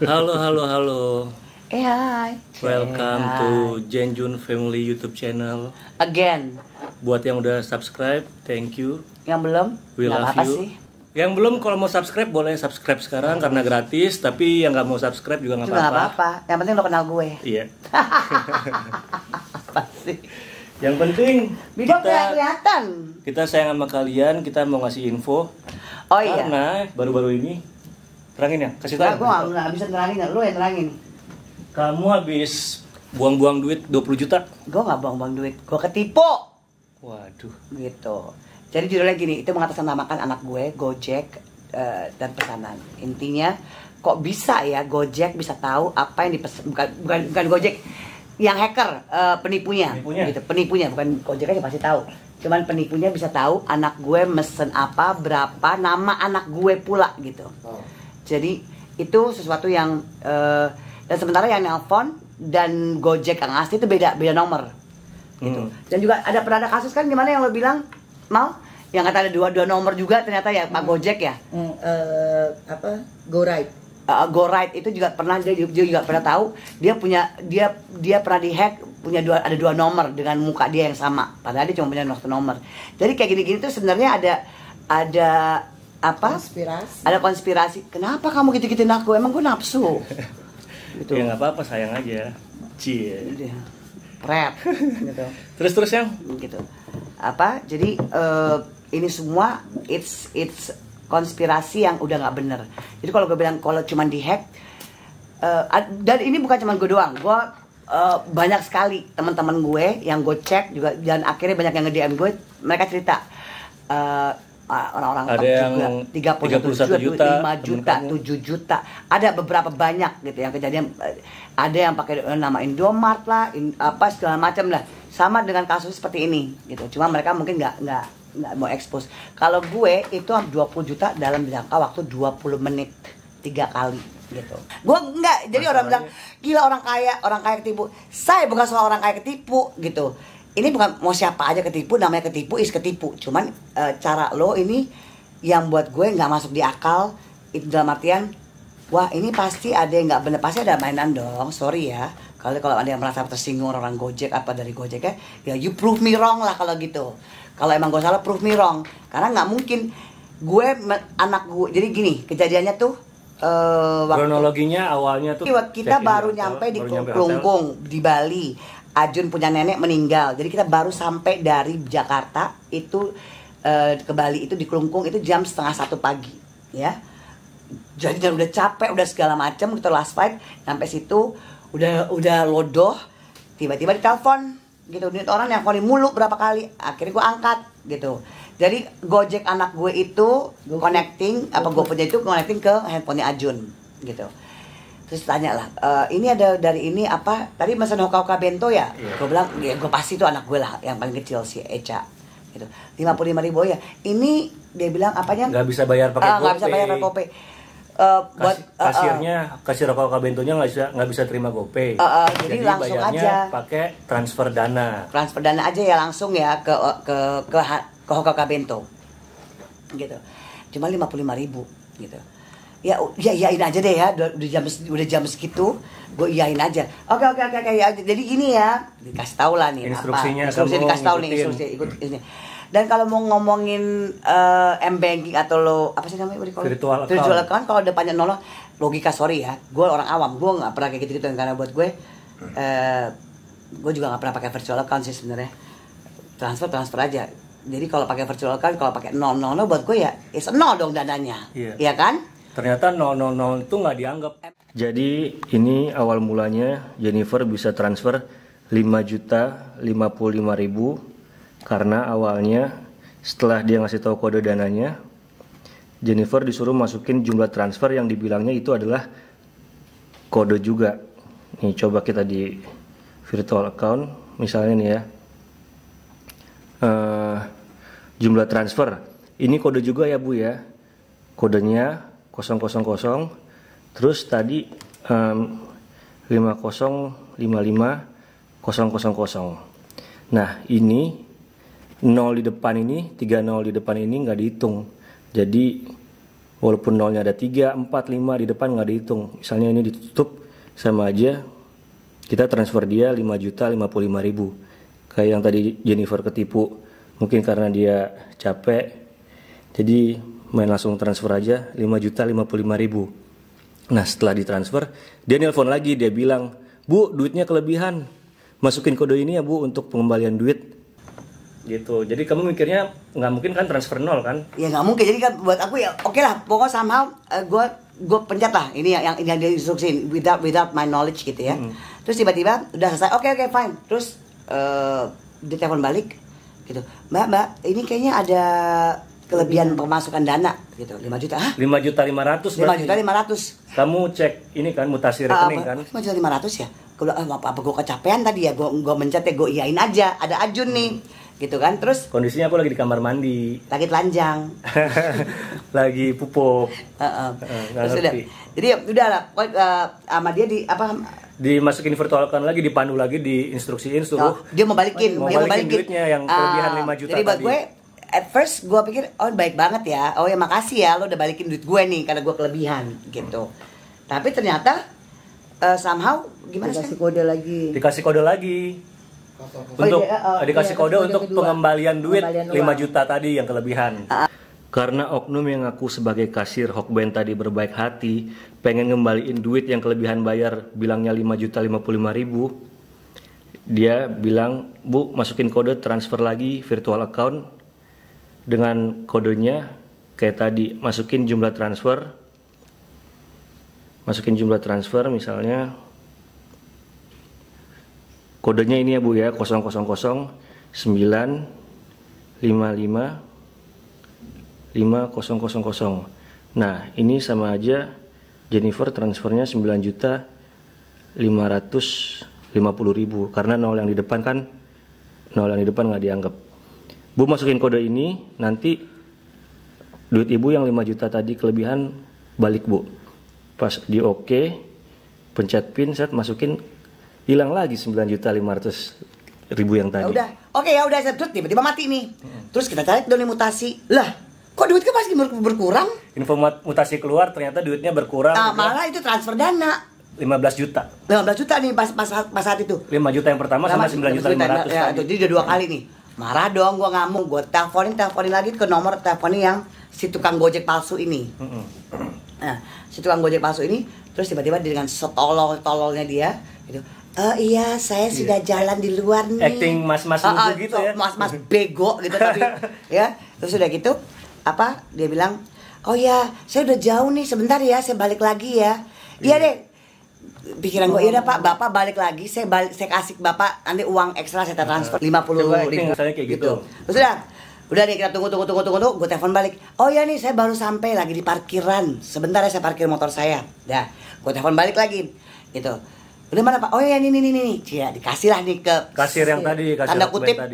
Halo, halo, halo. Hai. Welcome Hai. to Jenjun Family YouTube channel. Again. Buat yang udah subscribe, thank you. Yang belum? We Nggak love apa-apa you. sih. Yang belum, kalau mau subscribe boleh subscribe sekarang karena gratis. Tapi yang nggak mau subscribe juga nggak Juga nggak apa-apa. apa-apa. Yang penting lo kenal gue. Iya. Apa sih? Yang penting Bidok kelihatan. kita sayang sama kalian. Kita mau ngasih info. Oh iya. Karena baru-baru ini terangin ya, kasih Nah, tahu. gue nggak bisa terangin. Lo yang terangin. Kamu habis buang-buang duit 20 juta. Gue nggak buang-buang duit. Gue ketipu. Waduh. Gitu. Jadi judulnya gini, itu mengatasnamakan anak gue, Gojek dan pesanan. Intinya, kok bisa ya Gojek bisa tahu apa yang dipesan, bukan Gojek, yang hacker, penipunya, gitu, penipunya, bukan Gojek aja pasti tahu. Cuman penipunya bisa tahu anak gue mesen apa, berapa, nama anak gue pula gitu. Oh. Jadi itu sesuatu yang dan sementara yang nelpon dan Gojek yang asli itu beda nomor. Gitu. Dan juga pernah ada kasus kan dimana yang lo bilang mau yang kata ada dua nomor juga ternyata ya Pak Gojek ya. Go Right. Go Right itu juga pernah dia juga pernah tahu dia pernah dihack punya ada dua nomor dengan muka dia yang sama padahal dia cuma punya satu nomor. Jadi kayak gini-gini tuh sebenarnya ada apa? Ada konspirasi. Kenapa kamu gitu-gituin aku? Emang gue nafsu. Gitu. Ya nggak apa-apa, sayang aja. Cie. Prep gitu. Terus yang Gitu. Apa? Jadi ini semua it's konspirasi yang udah nggak bener. Jadi kalau gue bilang kalau cuman dihack dan ini bukan cuman gue doang. Gue banyak sekali teman-teman gue yang gue cek juga dan akhirnya banyak yang nge-DM gue, mereka cerita orang-orang ada yang juga 31 juta, 5 juta, 7 juta. Ada beberapa banyak gitu yang kejadian. Ada yang pakai nama Indomart lah, apa segala macam lah. Sama dengan kasus seperti ini gitu. Cuma mereka mungkin nggak mau expose. Kalau gue itu 20 juta dalam jangka waktu 20 menit 3 kali gitu. Gue enggak. Jadi orang bilang gila orang kaya ketipu. Saya bukan soal orang kaya ketipu gitu. Ini bukan mau siapa aja ketipu, namanya ketipu ketipu. Cuman cara lo ini yang buat gue nggak masuk di akal. Itu dalam artian, wah ini pasti ada yang nggak bener, pasti ada mainan dong. Sorry ya, kalau ada yang merasa tersinggung orang Gojek apa dari Gojek ya you prove me wrong lah kalau gitu. Kalau emang gue salah prove me wrong. Karena nggak mungkin anak gue. Jadi gini kejadiannya tuh. Kronologinya awalnya tuh Kita baru nyampe di Klungkung di Bali. Ajun punya nenek meninggal, jadi kita baru sampai dari Jakarta itu ke Bali itu di Klungkung itu jam 12:30 pagi, ya. Jadi dan udah capek, udah segala macam, kita last fight, sampai situ udah lodoh, tiba-tiba ditelepon, gitu. Ini orang yang nelfonin mulu berapa kali, akhirnya gue angkat, gitu. Jadi Gojek anak gue itu connecting, GoFood itu connecting ke handphonenya Ajun, gitu. Terus tanya lah, ini ada dari ini apa? Tadi pesan hoka-hoka bento ya? Yeah. Gue bilang, ya gue pasti itu anak gue lah, yang paling kecil si Eca. Gitu. 55.000 ya. Ini dia bilang apanya? Nggak bisa bayar pakai GoPay. Nggak bisa bayar pakai GoPay. Buat kasir hoka bentonya nggak bisa terima GoPay. Jadi langsung aja pakai transfer dana. Transfer dana aja ya langsung ya ke hoka-hoka bento. Gitu. Cuma 55.000 gitu. Ya iyain aja deh ya, udah jam segitu, gue iyain aja. Oke ya. Jadi gini ya, dikasih tahu lah nih instruksi dikasih tahu nih instruksi ikut ini. Dan kalau mau ngomongin m-banking atau lo apa sih namanya virtual account kalau depannya nol, logika sorry ya, gue orang awam, gue nggak pernah kayak gitu karena buat gue juga nggak pernah pakai virtual account sih sebenarnya. Transfer aja. Jadi kalau pakai virtual account, kalau pakai 000 buat gue ya is 0 dong dananya, iya kan? Ternyata 000 itu nggak dianggap. Jadi ini awal mulanya Jennifer bisa transfer 5.055.000 karena awalnya setelah dia ngasih tahu kode dananya, Jennifer disuruh masukin jumlah transfer yang dibilangnya itu adalah kode juga. Nih coba kita di virtual account misalnya nih ya, jumlah transfer ini kode juga ya Bu ya, kodenya 000, terus tadi 5055 000. Nah ini 0 di depan ini, 3 0 di depan ini nggak dihitung. Jadi Walaupun nolnya ada 3, 4, 5 di depan nggak dihitung. Misalnya ini ditutup, sama aja kita transfer dia 5.055.000. Kayak yang tadi Jennifer ketipu, mungkin karena dia capek, jadi main langsung transfer aja 5.055.000. Nah setelah ditransfer, dia nelpon lagi, dia bilang, "Bu, duitnya kelebihan, masukin kode ini ya Bu untuk pengembalian duit." Gitu. Jadi kamu mikirnya nggak mungkin kan transfer nol kan? Ya nggak mungkin. Jadi kan buat aku ya oke lah. Pokoknya somehow gue pencet lah. Ini yang dia instruksiin without my knowledge gitu ya. Terus tiba-tiba udah selesai. Oke fine. Terus dia telepon balik gitu. Mbak ini kayaknya ada kelebihan pemasukan dana gitu 5 juta. Hah? 5.500.000 berarti. 5.500.000. Kamu cek ini kan mutasi rekening kan? 5.500.000 ya. Kalau apa gue kecapean tadi ya, gue mencet ya, gue iyain aja. Ada Ajun nih. Gitu kan. Terus kondisinya aku lagi di kamar mandi. Lagi telanjang. Lagi pupuk. Terus udah. Jadi udah lah sama dia dimasukin virtual account lagi, dipandu lagi, diinstruksiin suruh dia mau balikin duitnya yang kelebihan 5 juta jadi buat tadi. gue at first gue pikir baik banget ya, ya makasih ya lo udah balikin duit gue nih karena gue kelebihan gitu. Tapi ternyata somehow gimana sih? Dikasih kode lagi untuk dikasih kode untuk pengembalian duit 5 juta tadi yang kelebihan. Karena oknum yang ngaku sebagai kasir Hokben tadi berbaik hati, pengen ngembaliin duit yang kelebihan bayar, bilangnya 5.055.000. Dia bilang, "Bu, masukin kode transfer lagi virtual account dengan kodenya kayak tadi, masukin jumlah transfer misalnya kodenya ini ya Bu ya, 00009555000. Nah ini sama aja Jennifer transfernya 9.550.000 karena nol yang di depan nggak dianggap. Bu masukin kode ini, nanti duit ibu yang 5 juta tadi kelebihan balik Bu. Pas di oke, pencet pin, set masukin, hilang lagi 9.500.000 yang tadi. Ya udah, terus tiba-tiba mati nih. Terus kita cari dong mutasi. Lah, kok duitnya pasti berkurang? Info mutasi keluar, ternyata duitnya berkurang. Malah itu transfer dana 15 juta. 15 juta nih pas saat itu. 5 juta yang pertama sama 9.500.000 ya, tadi. Jadi udah 2 kali nih. Marah dong, gua ngamuk, gua teleponin lagi ke nomor teleponin yang si tukang Gojek palsu ini. Nah, si tukang Gojek palsu ini terus tiba-tiba dengan setolol-tololnya dia gitu. Iya, saya sudah jalan di luar nih. Acting mas-mas lugu gitu ya. Mas-mas bego gitu tapi ya. Terus udah gitu dia bilang, "Oh ya, saya udah jauh nih, sebentar ya, saya balik lagi ya." Iya deh. Pikiran gue, iya Pak, Bapak balik lagi, saya kasih Bapak nanti uang ekstra, saya transfer 50.000 kayak gitu. Terus udah nih kita tunggu, gue telepon balik. "Oh ya nih, saya baru sampai lagi di parkiran. Sebentar ya, saya parkir motor saya." Dah, gue telepon balik lagi. Gitu. Udah mana Pak? "Oh ya nih. Ya, dikasih lah nih ke kasir yang tadi, kasir tanda kutip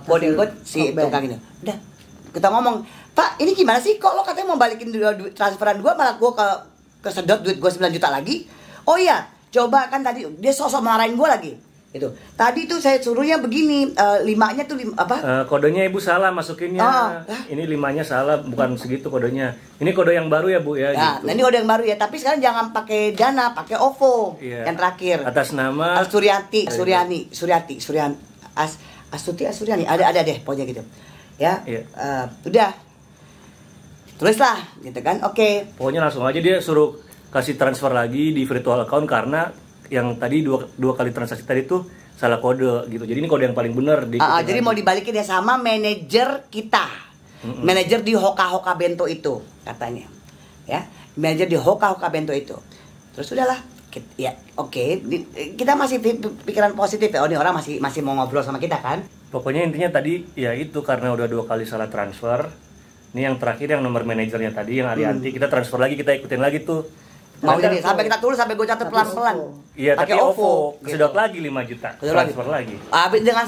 coding code si tukang ini. Udah, kita ngomong, "Pak, ini gimana sih? Kok lo katanya mau balikin duit transferan gue, malah gue kesedot duit gue 9 juta lagi?" "Oh iya, coba kan tadi dia sosok marahin gue lagi." Itu. Tadi tuh saya suruhnya begini, 5-nya tuh kodenya Ibu salah masukinnya. Ini 5-nya salah, bukan segitu kodenya. Ini kode yang baru ya Bu ya. Gitu. Nah ini kode yang baru ya, tapi sekarang jangan pakai Dana, pakai OVO. Iya. Yang terakhir. Atas nama Suryani. Suryani. Ada deh pokoknya gitu. Ya. Iya. Udah. Tulislah gitu kan. Oke. Pokoknya langsung aja dia suruh kasih transfer lagi di virtual account karena yang tadi dua kali transaksi tadi tuh salah kode gitu. Jadi ini kode yang paling benar. Jadi mau dibalikin ya sama manajer kita, manajer di Hoka Bento itu katanya, ya manajer di Hoka Bento itu. Terus udahlah, ya oke. Kita masih pikiran positif ya. Oh ini orang masih mau ngobrol sama kita kan? Pokoknya intinya tadi ya itu karena udah 2 kali salah transfer. Ini yang terakhir yang nomor manajernya tadi yang Arianti kita transfer lagi, kita ikutin lagi tuh. Mau jadi sampai kita tulis, sampai gue catat pelan-pelan. Iya, tapi OVO kesedot lagi 5 juta. Transfer lagi. Habis dengan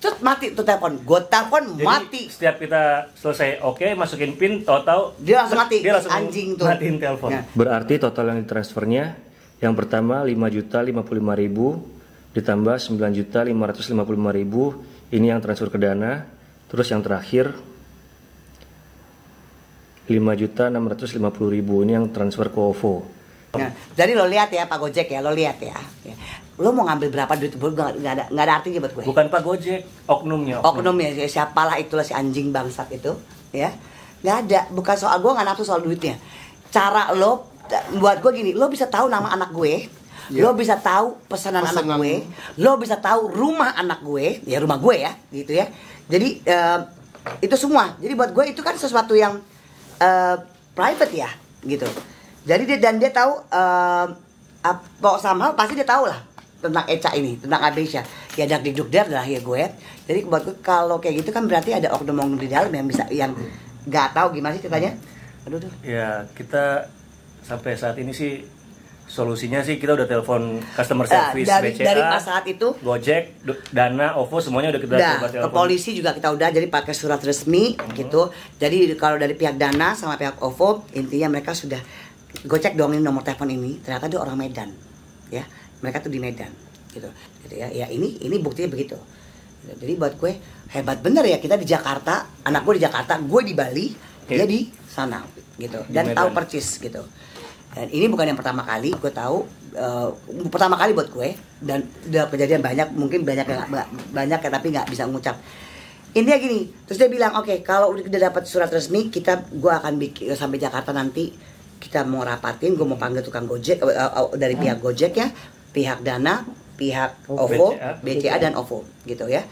cut mati tuh telepon. Gue telepon mati. Setiap kita selesai masukin pin, tahu-tahu dia langsung mati. Dia langsung anjing tuh. Matiin telepon. Ya. Berarti total yang ditransfernya yang pertama 5.055.000 ditambah 9.555.000. Ini yang transfer ke Dana. Terus yang terakhir 5.650.000 ini yang transfer ke OVO. Nah, jadi lo lihat ya Pak Gojek ya, lo lihat ya. Lo mau ngambil berapa duit nggak ada artinya buat gue. Bukan Pak Gojek, oknumnya. Oknumnya siapalah itulah si anjing bangsat itu, ya. Nggak ada, bukan soal gue nggak nafsu soal duitnya. Cara lo buat gue gini, lo bisa tahu nama anak gue, lo bisa tahu pesanan anak gue, lo bisa tahu rumah anak gue, ya rumah gue ya, gitu ya. Jadi itu semua. Jadi buat gue itu kan sesuatu yang private ya, gitu. Jadi dia tahu sama pasti dia tahu lah tentang Eca ini, tentang Abesha. Ya dak diduk der lah ya gue. Jadi buat gue kalau kayak gitu kan berarti ada oknum-oknum di dalam yang bisa yang nggak tahu gimana sih ceritanya. Aduh. Ya kita sampai saat ini sih solusinya sih kita udah telepon customer service BCA, dari pas saat itu Gojek, Dana, OVO semuanya udah kita coba telepon. Ke polisi juga kita udah jadi pakai surat resmi gitu. Jadi kalau dari pihak Dana sama pihak OVO intinya mereka sudah Gojek dongin nomor telepon ini, ternyata dia orang Medan, ya mereka tuh di Medan, gitu ya. Ya ini buktinya begitu. Jadi buat gue hebat bener ya kita di Jakarta, anak gue di Jakarta, gue di Bali, dia di sana, gitu. Dan tahu percis gitu. Dan ini bukan yang pertama kali gue tahu, pertama kali buat gue dan udah kejadian banyak, mungkin banyak ya tapi nggak bisa ngucap. Intinya gini, terus dia bilang oke, kalau udah dapat surat resmi gue akan bikin sampai Jakarta nanti. Kita mau rapatin, gue mau panggil tukang Gojek dari pihak Gojek ya, pihak Dana, pihak OVO, BCA dan OVO gitu ya.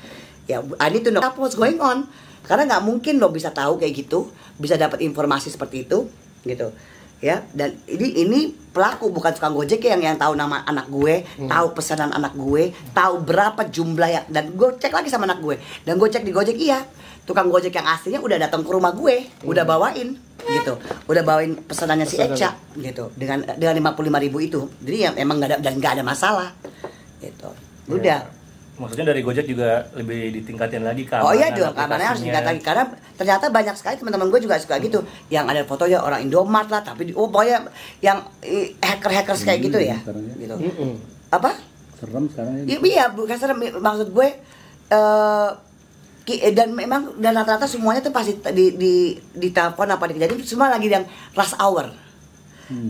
Ya, I need to know what's going on. Karena nggak mungkin lo bisa tahu kayak gitu, bisa dapat informasi seperti itu gitu. Ya, dan ini pelaku bukan tukang Gojek yang tahu nama anak gue, tahu pesanan anak gue, tahu berapa jumlah yang, dan gue cek lagi sama anak gue. Dan gue cek di Gojek iya, tukang Gojek yang aslinya udah datang ke rumah gue, udah bawain gitu, udah bawain pesanannya si Eca gitu dengan 55.000 itu. Jadi ya emang nggak ada masalah gitu. Udah. Ya, maksudnya dari Gojek juga lebih ditingkatin lagi keamanan. Oh iya dong, keamanannya harus ditingkatin lagi karena ternyata banyak sekali teman-teman gue juga suka gitu, yang ada fotonya orang Indomart lah, tapi pokoknya yang hackers kayak gitu ya, gitu. Apa? Serem sekarang ya. Iya, bukan serem, maksud gue dan memang dan rata-rata semuanya tuh pasti di telepon apa di kejadian semua lagi yang rush hour.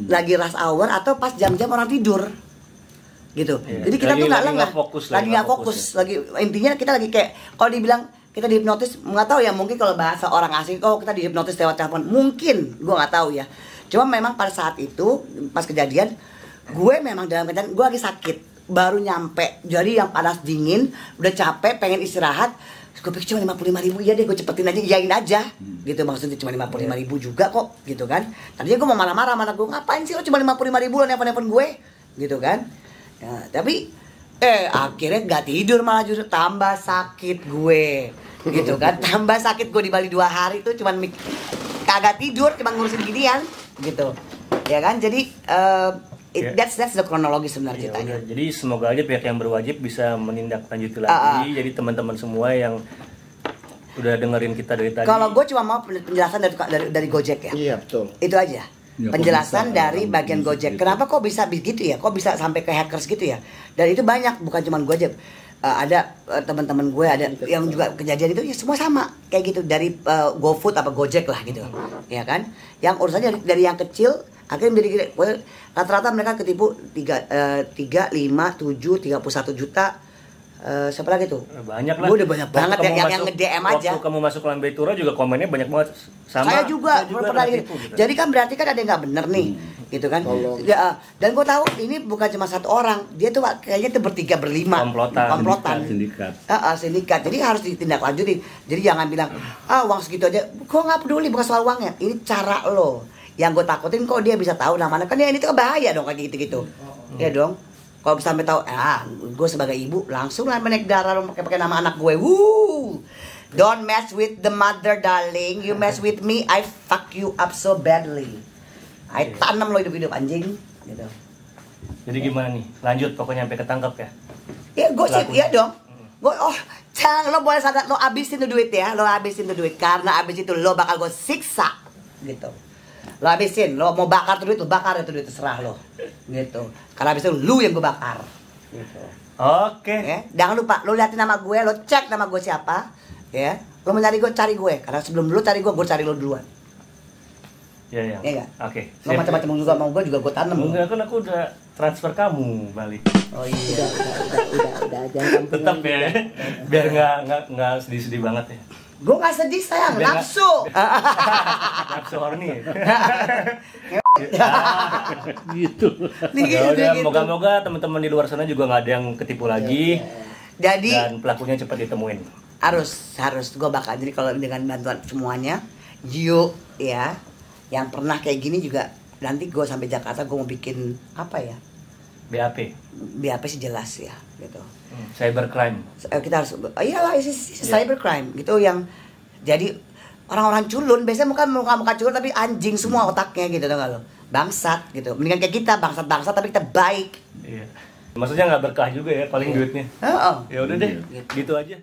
Lagi rush hour atau pas jam-jam orang tidur. Gitu. Jadi kita tuh nggak lengah, lagi nggak fokus, lagi intinya kita lagi kayak kalau dibilang kita dihipnotis, nggak tahu ya, mungkin kalau bahasa orang asing kita dihipnotis lewat telepon, mungkin gue nggak tahu ya. Cuma memang pada saat itu pas kejadian gue memang dalam keadaan gue lagi sakit, baru nyampe, jadi yang panas dingin, udah capek, pengen istirahat. Gue pikir cuma 55.000, iya deh gue cepetin aja, iyain aja gitu, maksudnya cuma 55.000 juga kok gitu kan. Tadinya gue mau marah-marah sama anak gue, ngapain sih lo cuma 55.000 lo nelfon gue gitu kan ya, tapi akhirnya gak tidur, malah justru tambah sakit gue gitu kan. Tambah sakit gue di Bali 2 hari tuh cuman kagak tidur, cuma ngurusin ginian gitu ya kan. Jadi that's the kronologi sebenarnya ceritanya. Jadi semoga aja pihak yang berwajib bisa menindaklanjuti lagi. Jadi teman-teman semua yang udah dengerin kita dari tadi. Kalau gue cuma mau penjelasan dari Gojek ya. Iya betul. Itu aja. Ya, penjelasan dari bagian Gojek. Kenapa kok bisa begitu ya? Kok bisa sampai ke hackers gitu ya? Dan itu banyak, bukan cuma Gojek. Ada teman-teman gue ada yang juga kejadian itu ya semua sama kayak gitu, dari GoFood apa Gojek lah gitu. Ya kan? Yang urusannya dari yang kecil akhirnya menjadi gede. Rata-rata mereka ketipu 3, 5, 7, 31 juta. Siapa lagi tuh? Banyak lah. Udah banyak banget yang nge-DM aja. Waktu kamu masuk Lambe Tura juga komennya banyak banget sama. Saya juga pernah gitu. Jadi kan berarti kan ada yang nggak bener nih, gitu kan? Ya, dan gue tahu ini bukan cuma satu orang, dia tuh kayaknya tuh bertiga berlima. Komplotan. Sindikat. Jadi harus ditindaklanjuti. Jadi jangan bilang uang segitu aja. Gue nggak peduli, bukan soal uangnya. Ini cara lo. Yang gue takutin kok dia bisa tahu namanya, kan ya ini tuh bahaya dong kayak gitu-gitu. Ya dong. Kalau sampai tahu, gue sebagai ibu langsung lah menaik darah lo pakai nama anak gue. Woo! Don't mess with the mother, darling. You mess with me, I fuck you up so badly. I tanam lo hidup-hidup anjing. Gitu. Jadi gimana nih? Lanjut pokoknya sampai ketangkep ya? Ya gue sih, iya dong. Gue, jangan lo boleh sadar, lo habisin tuh duit ya, lo habisin tuh duit karena abis itu lo bakal gue siksa, gitu. Lo habisin, lo mau bakar tuh duit, lo bakar itu duit, terserah lo, gitu. Karena abis itu lo yang gue bakar, gitu. Oke. Ya? Jangan lupa, lo liatin nama gue, lo cek nama gue siapa, ya. Lo mencari gue, cari gue, karena sebelum lo cari gue cari lo duluan. Iya. Iya nggak? Oke. Lo macam-macam juga mau gue tanam. Enggak, kan aku udah transfer kamu Bali. Oh iya. Udah jangan Tetap ya. Biar nggak sedih-sedih banget ya. Gue nggak sedih sayang, Biar nafsu. Nafsu horny. Gitu. Ya udah, moga-moga teman-teman di luar sana juga nggak ada yang ketipu lagi. Jadi Dan pelakunya cepat ditemuin. harus gue bakal, jadi kalau dengan bantuan semuanya, Gio ya, yang pernah kayak gini juga, nanti gue sampai Jakarta gue mau bikin apa ya? BAP sih jelas ya gitu. Cybercrime. Kita harus iyalah cybercrime gitu, yang jadi orang-orang culun biasanya muka culun tapi anjing semua otaknya gitu, tau gak lo? Bangsat gitu. Mendingan kayak kita bangsat tapi kita baik. Iya. Maksudnya nggak berkah juga ya paling duitnya. Oh. Ya udah deh, gitu aja.